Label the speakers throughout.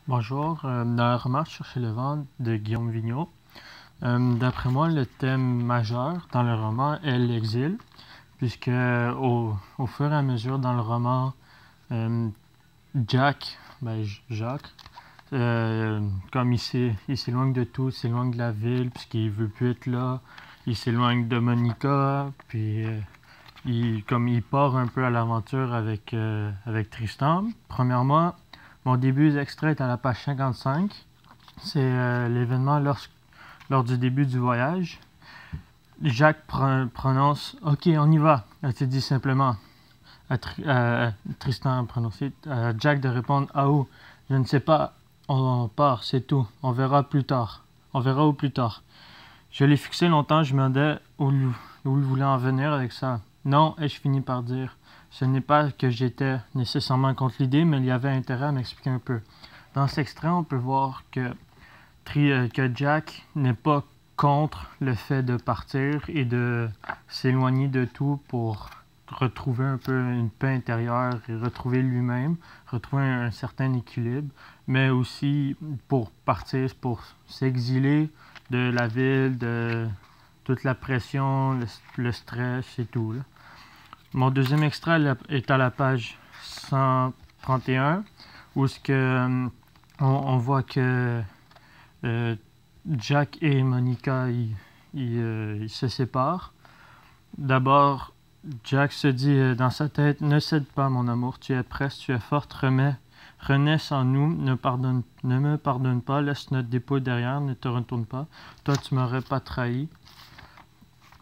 Speaker 1: Bonjour, dans la remarque Chercher le vent de Guillaume Vigneault, d'après moi, le thème majeur dans le roman est l'exil, puisque au fur et à mesure dans le roman, euh, Jacques, comme il s'éloigne de tout, il s'éloigne de la ville, puisqu'il veut plus être là, il s'éloigne de Monica, puis comme il part un peu à l'aventure avec Tristan. Premièrement, mon début d'extrait est à la page 55. C'est l'événement lors du début du voyage. Jacques prononce OK, on y va. Elle te dit simplement à Tristan prononcé, à Jack de répondre Ah où je ne sais pas, on part, c'est tout. On verra plus tard. On verra où plus tard. Je l'ai fixé longtemps, je me demandais où il voulait en venir avec ça. Non, ai-je fini par dire. Ce n'est pas que j'étais nécessairement contre l'idée, mais il y avait intérêt à m'expliquer un peu. Dans cet extrait, on peut voir que Jack n'est pas contre le fait de partir et de s'éloigner de tout pour retrouver un peu une paix intérieure et retrouver lui-même, retrouver un certain équilibre, mais aussi pour partir, pour s'exiler de la ville, de toute la pression, le stress et tout. Là. Mon deuxième extrait est à la page 131, où ce que, on voit que euh, Jack et Monica ils se séparent. D'abord, Jack se dit dans sa tête Ne cède pas, mon amour, tu es presque, tu es forte, renais sans nous, ne me pardonne pas, laisse notre dépôt derrière, ne te retourne pas. Toi, tu m'aurais pas trahi.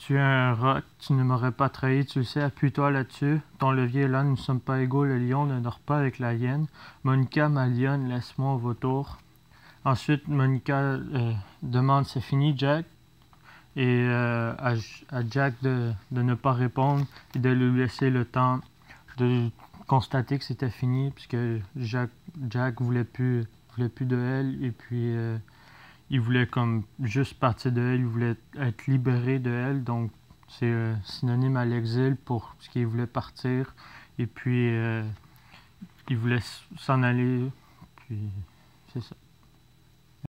Speaker 1: Tu es un roc, tu ne m'aurais pas trahi, tu le sais, appuie-toi là-dessus. Ton levier est là, nous ne sommes pas égaux, le lion ne dort pas avec la hyène. Monica, ma lionne, laisse-moi au vautour. Ensuite, Monica demande c'est fini, Jack, et à Jack de ne pas répondre et de lui laisser le temps de constater que c'était fini, puisque Jack voulait plus de elle, et puis il voulait comme juste partir de elle, il voulait être libéré de elle, donc c'est synonyme à l'exil pour ce qu'il voulait partir, et puis il voulait s'en aller, puis c'est ça.